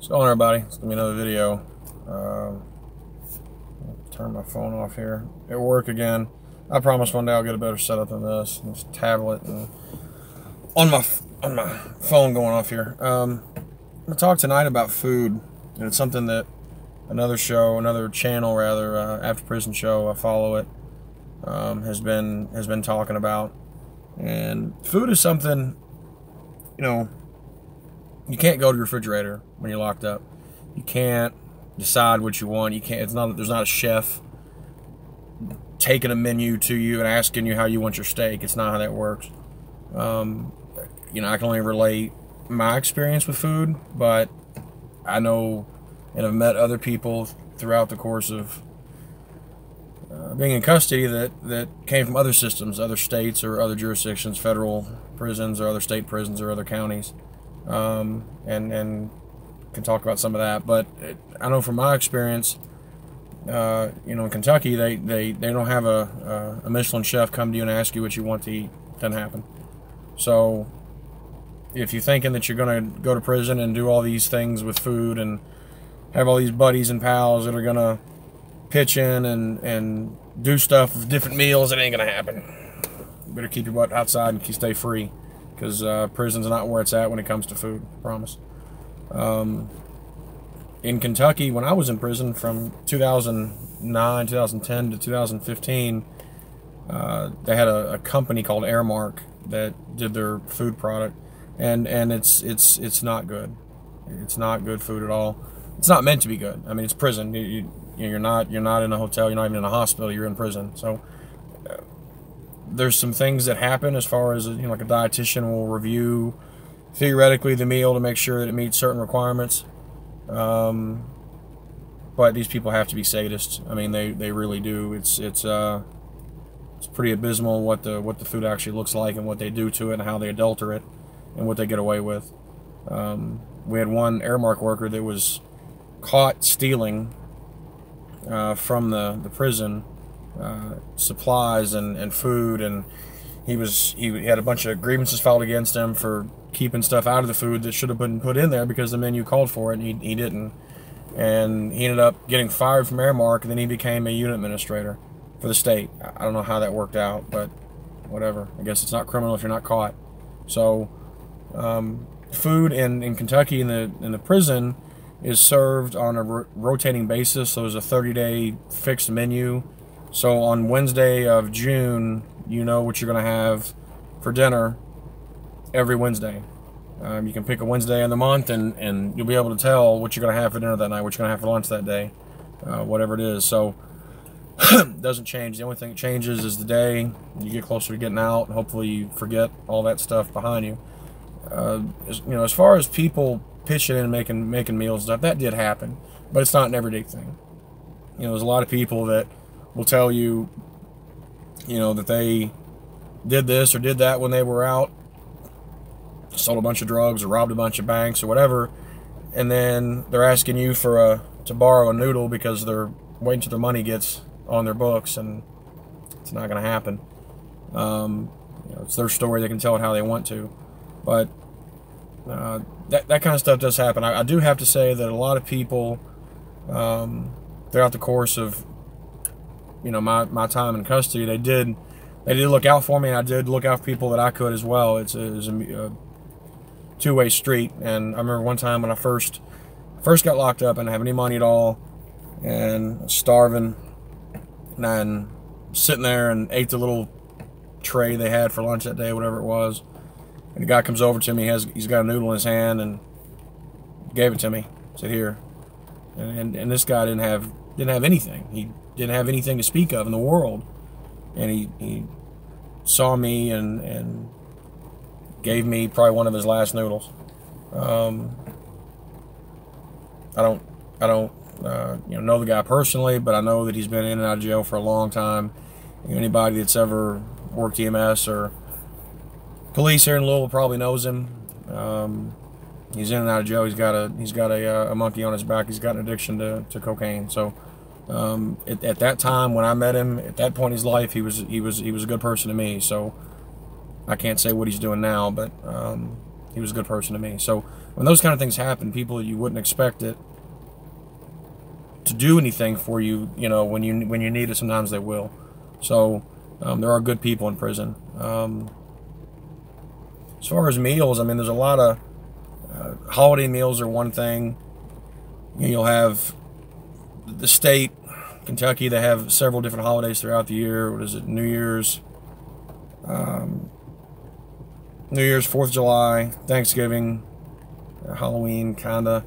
What's going on, everybody? It's gonna be another video. Turn my phone off here. At work again. I promise one day I'll get a better setup than this tablet and on my phone going off here. I'm gonna talk tonight about food, and it's something that another channel rather, After Prison Show, I follow it, has been talking about. And food is something, you can't go to your refrigerator when you're locked up. You can't decide what you want. You can't. There's not a chef taking a menu to you and asking you how you want your steak. It's not how that works. I can only relate my experience with food, but I know and have met other people throughout the course of being in custody that came from other systems, other states or other jurisdictions, federal prisons or other state prisons or other counties. And can talk about some of that, but I know from my experience, in Kentucky, they don't have a Michelin chef come to you and ask you what you want to eat. Doesn't happen. So if you're thinking that you're going to go to prison and do all these things with food and have all these buddies and pals that are going to pitch in and do stuff with different meals, it ain't going to happen. You better keep your butt outside and stay free, because prison's not where it's at when it comes to food, I promise. In Kentucky, when I was in prison from 2009, 2010 to 2015, they had a company called Airmark that did their food product, and it's not good. It's not good food at all. It's not meant to be good. I mean, it's prison. You're not in a hotel. You're not even in a hospital. You're in prison. So there's some things that happen as far as like a dietitian will review theoretically the meal to make sure that it meets certain requirements. But these people have to be sadists. I mean, they really do. It's pretty abysmal what the food actually looks like and what they do to it and how they adulterate it and what they get away with. We had one Airmark worker that was caught stealing from the prison supplies and food, and he had a bunch of grievances filed against him for keeping stuff out of the food that should have been put in there because the menu called for it, and he didn't. And he ended up getting fired from Airmark, and then he became a unit administrator for the state. I don't know how that worked out, but whatever. I guess it's not criminal if you're not caught. So food in Kentucky in the prison is served on a rotating basis. So there's a 30-day fixed menu. So on Wednesday of June, you know what you're going to have for dinner every Wednesday. You can pick a Wednesday in the month, and you'll be able to tell what you're going to have for dinner that night, what you're going to have for lunch that day, whatever it is. So it doesn't change. The only thing that changes is the day you get closer to getting out, and hopefully you forget all that stuff behind you. As far as people pitching in and making meals and stuff, that did happen, but it's not an everyday thing. There's a lot of people that will tell you, that they did this or did that when they were out, sold a bunch of drugs or robbed a bunch of banks or whatever, and then they're asking you to borrow a noodle because they're waiting till their money gets on their books, and it's not going to happen. It's their story. They can tell it how they want to, but that kind of stuff does happen. I do have to say that a lot of people throughout the course of my time in custody, they did look out for me, and I did look out for people that I could as well. It was a two-way street. And I remember one time when I first got locked up and didn't have any money at all and starving, and I'm sitting there and ate the little tray they had for lunch that day, whatever it was, and the guy comes over to me. He's got a noodle in his hand and gave it to me. Said, "Here." And this guy didn't have anything. He didn't have anything to speak of in the world, and he saw me and gave me probably one of his last noodles. I don't know the guy personally, but I know that he's been in and out of jail for a long time. Anybody that's ever worked EMS or police here in Louisville probably knows him. He's in and out of jail. He's got a monkey on his back. He's got an addiction to cocaine. So at that time when I met him, at that point in his life, he was a good person to me. So I can't say what he's doing now, but he was a good person to me. So when those kind of things happen, people you wouldn't expect it to do anything for you, you know, when you need it, sometimes they will. So there are good people in prison. As far as meals, I mean, there's a lot of holiday meals are one thing. You'll have the state, Kentucky, they have several different holidays throughout the year. What is it? New Year's, 4th of July, Thanksgiving, Halloween, kinda,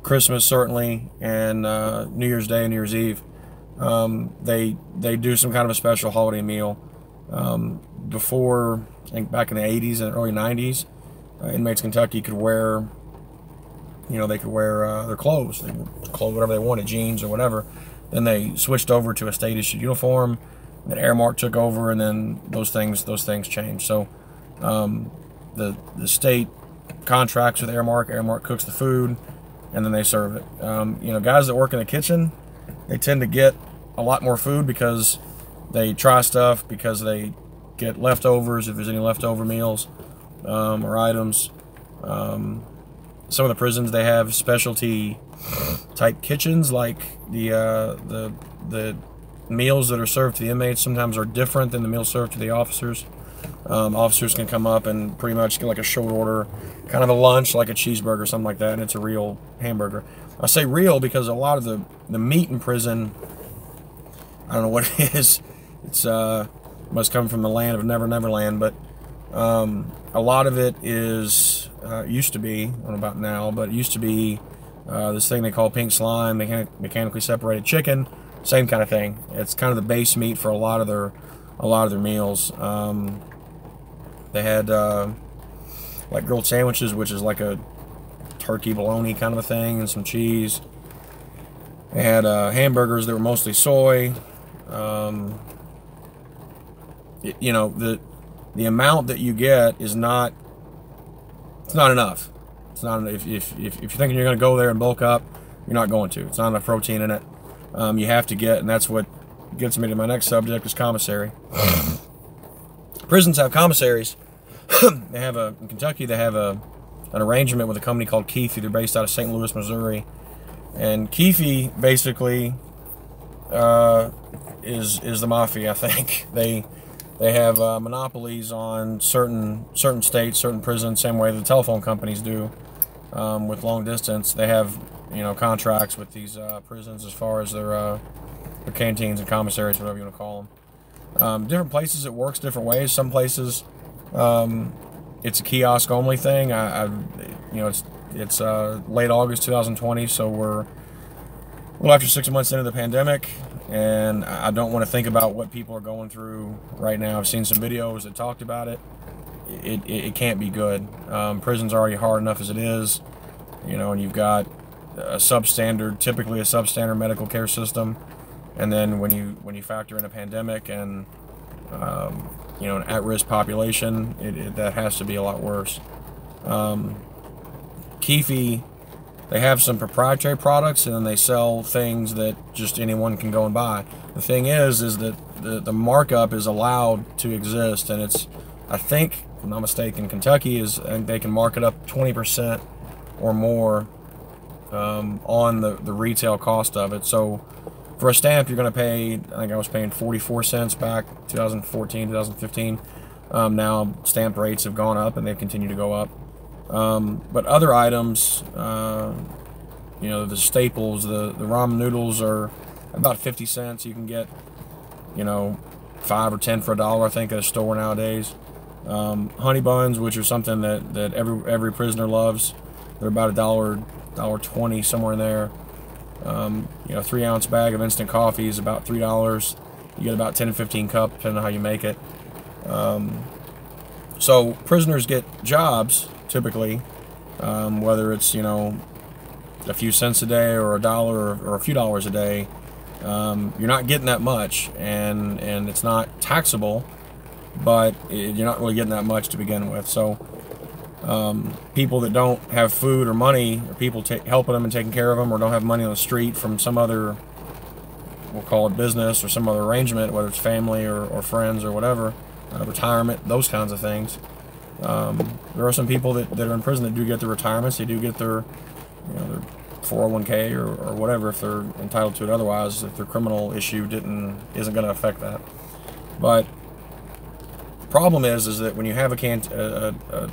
Christmas certainly, and New Year's Day and New Year's Eve. They do some kind of a special holiday meal. Before, I think back in the 80s and early 90s, inmates in Kentucky could wear, you know, they could wear their clothes. They could clothe whatever they wanted, jeans or whatever. Then they switched over to a state-issued uniform. Then Aramark took over, and then those things changed. So the state contracts with Aramark. Aramark cooks the food, and then they serve it. You know, guys that work in the kitchen, they tend to get a lot more food because they try stuff, because they get leftovers if there's any leftover meals or items. Some of the prisons, they have specialty type kitchens, like the meals that are served to the inmates sometimes are different than the meals served to the officers. Officers can come up and pretty much get like a short order, kind of a lunch, like a cheeseburger or something like that, and it's a real hamburger. I say real because a lot of the meat in prison, I don't know what it is. It's must come from the land of Never Never Land, but a lot of it is used to be, I don't know about now, but it used to be this thing they call pink slime, mechanically separated chicken, same kind of thing. It's kind of the base meat for a lot of their meals. They had like grilled sandwiches, which is like a turkey bologna kind of a thing, and some cheese. They had hamburgers that were mostly soy. You know, the amount that you get is not, it's not enough. It's not enough. If you're thinking you're going to go there and bulk up, you're not going to. It's not enough protein in it. You have to get, and that's what gets me to my next subject, is commissary. Prisons have commissaries. They have in Kentucky, they have an arrangement with a company called Keefe. They're based out of St. Louis, Missouri. And Keefe basically is the mafia, I think. They have monopolies on certain states, certain prisons, same way the telephone companies do with long distance. They have, you know, contracts with these prisons as far as their canteens and commissaries, whatever you want to call them. Different places it works different ways. Some places it's a kiosk only thing. You know, it's late August 2020, so we're a little after 6 months into the pandemic, and I don't want to think about what people are going through right now. I've seen some videos that talked about it. It can't be good. Prison's already hard enough as it is, you know, and you've got typically a substandard medical care system, and then when you factor in a pandemic and you know, an at-risk population, that has to be a lot worse. Keefe, they have some proprietary products, and then they sell things that just anyone can go and buy. The thing is that the markup is allowed to exist, and it's, I think, if I'm not mistaken, Kentucky I think they can mark it up 20% or more on the retail cost of it. So for a stamp, you're going to pay, I think I was paying 44 cents back 2014, 2015. Now stamp rates have gone up, and they continue to go up. But other items, you know, the staples, the ramen noodles are about 50 cents. You can get, you know, 5 or 10 for $1, I think, at a store nowadays. Honey buns, which are something that every prisoner loves, they're about $1.20, somewhere in there. You know, 3-ounce bag of instant coffee is about $3. You get about 10 to 15 cups, depending on how you make it. So prisoners get jobs, typically, whether it's, you know, a few cents a day or $1 or a few dollars a day. You're not getting that much, and it's not taxable, but you're not really getting that much to begin with. So people that don't have food or money, or people helping them and taking care of them, or don't have money on the street from some other, we'll call it business or some other arrangement, whether it's family or friends or whatever, retirement, those kinds of things, There are some people that are in prison that do get their retirements. They do get their, their 401k or whatever if they're entitled to it. Otherwise, if their criminal issue isn't going to affect that. But the problem is that when you have a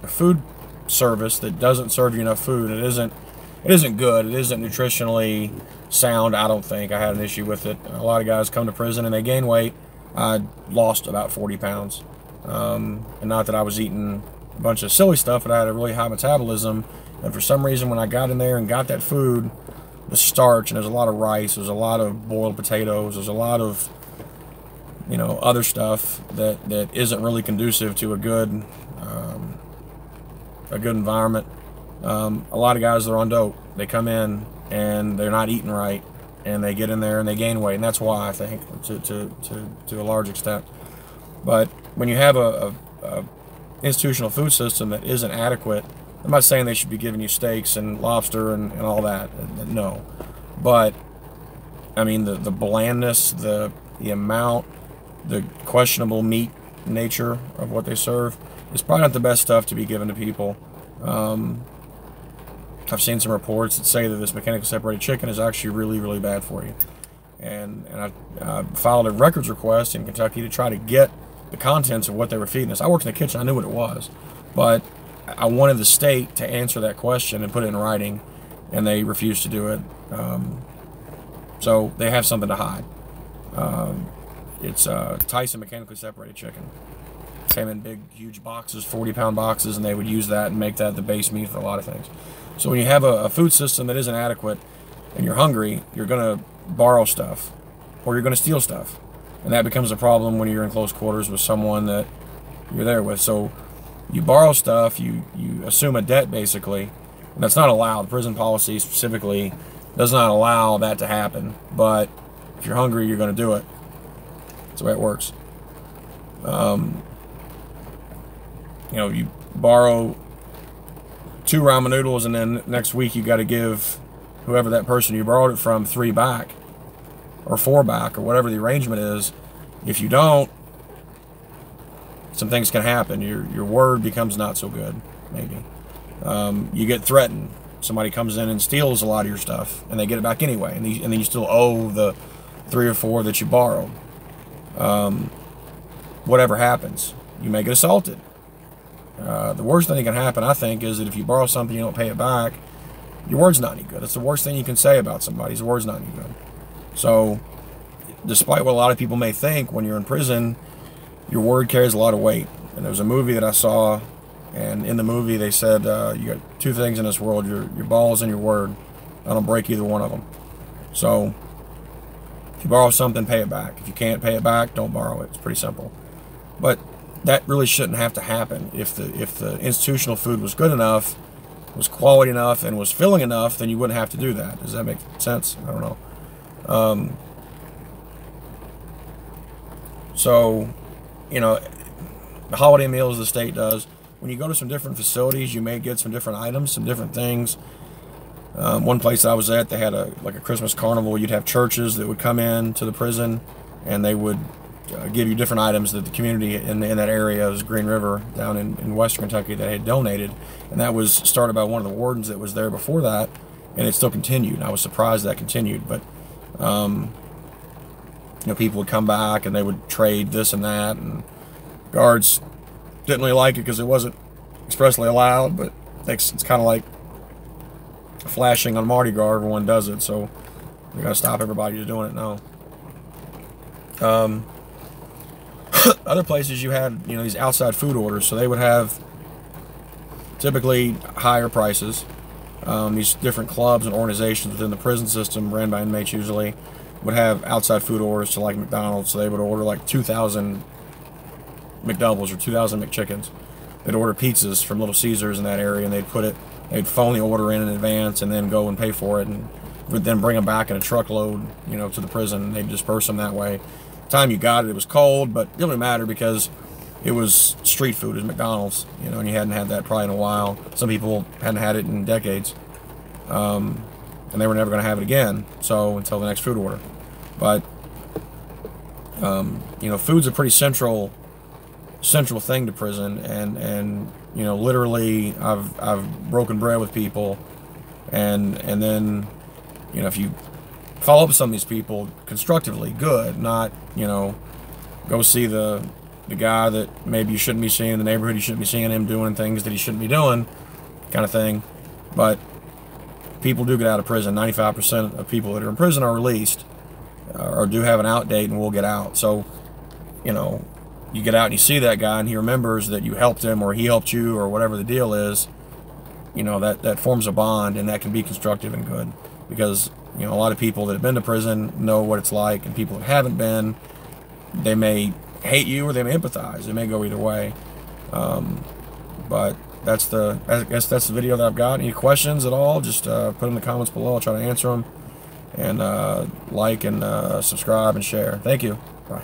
food service that doesn't serve you enough food, it isn't good. It isn't nutritionally sound. I don't think. I had an issue with it. A lot of guys come to prison and they gain weight. I lost about 40 pounds. And not that I was eating a bunch of silly stuff, but I had a really high metabolism. And for some reason, when I got in there and got that food, the starch, and there's a lot of rice, there's a lot of boiled potatoes, there's a lot of, other stuff that isn't really conducive to a good environment. A lot of guys that are on dope, they come in and they're not eating right, and they get in there and they gain weight, and that's why, I think, to a large extent. But when you have a institutional food system that isn't adequate, I'm not saying they should be giving you steaks and lobster and all that, no. But, I mean, the blandness, the amount, the questionable meat nature of what they serve is probably not the best stuff to be given to people. I've seen some reports that say that this mechanically separated chicken is actually really, really bad for you. And I filed a records request in Kentucky to try to get the contents of what they were feeding us. I worked in the kitchen, I knew what it was, but I wanted the state to answer that question and put it in writing, and they refused to do it. So they have something to hide. It's Tyson mechanically separated chicken. Came in big, huge boxes, 40-pound boxes, and they would use that and make that the base meat for a lot of things. So when you have a food system that isn't adequate and you're hungry, you're going to borrow stuff or you're going to steal stuff. And that becomes a problem when you're in close quarters with someone that you're there with. So you borrow stuff, you assume a debt, basically, and that's not allowed. Prison policy specifically does not allow that to happen. But if you're hungry, you're going to do it. That's the way it works. You borrow 2 ramen noodles, and then next week you got to give whoever that person you borrowed it from 3 back or 4 back or whatever the arrangement is. If you don't, some things can happen. Your word becomes not so good, maybe. You get threatened. Somebody comes in and steals a lot of your stuff, and they get it back anyway, and then you still owe the 3 or 4 that you borrowed. Whatever happens, you may get assaulted. The worst thing that can happen, I think, is that if you borrow something and you don't pay it back, your word's not any good. That's the worst thing you can say about somebody. Your word's not any good. So, despite what a lot of people may think, when you're in prison, your word carries a lot of weight. And there was a movie that I saw, and in the movie they said, you got 2 things in this world, your balls and your word. I don't break either one of them. So, if you borrow something, pay it back. If you can't pay it back, don't borrow it. It's pretty simple. But that really shouldn't have to happen. If the institutional food was good enough, was quality enough, and was filling enough, then you wouldn't have to do that. Does that make sense? I don't know. So, the holiday meals the state does. When you go to some different facilities, you may get some different items, some different things. One place I was at, they had a Christmas carnival. You'd have churches that would come in to the prison, and they would give you different items that the community in that area, it was Green River down in western Kentucky, that had donated, and that was started by one of the wardens that was there before that, and it still continued. And I was surprised that continued, but people would come back and they would trade this and that, and guards didn't really like it because it wasn't expressly allowed, but it's kind of like flashing on Mardi Gras. Everyone does it, so we got to stop everybody who's doing it now. Other places you had, these outside food orders, so they would have typically higher prices. These different clubs and organizations within the prison system, ran by inmates usually, would have outside food orders to like McDonald's, so they would order like 2,000 McDoubles or 2,000 McChickens. They'd order pizzas from Little Caesars in that area, and they'd phone the order in advance and then go and pay for it, and would then bring them back in a truckload, to the prison, and they'd disperse them that way. The time you got it, it was cold, but it didn't really matter because it was street food. It was McDonald's, and you hadn't had that probably in a while. Some people hadn't had it in decades, and they were never going to have it again, so until the next food order. But food's a pretty central central thing to prison, and you know, literally I've broken bread with people, and then, you know, if you follow up with some of these people constructively, good, not, you know, go see the guy that maybe you shouldn't be seeing in the neighborhood, you shouldn't be seeing him doing things that he shouldn't be doing, kind of thing. But people do get out of prison. 95% of people that are in prison are released, or do have an out date and will get out. So, you know, you get out and you see that guy and he remembers that you helped him or he helped you or whatever the deal is, you know, that forms a bond, and that can be constructive and good. Because, you know, a lot of people that have been to prison know what it's like, and people that haven't been, they may hate you or they may empathize. It may go either way. But I guess that's the video that I've got. Any questions at all, just put them in the comments below. I'll try to answer them. And like and subscribe and share. Thank you. Bye.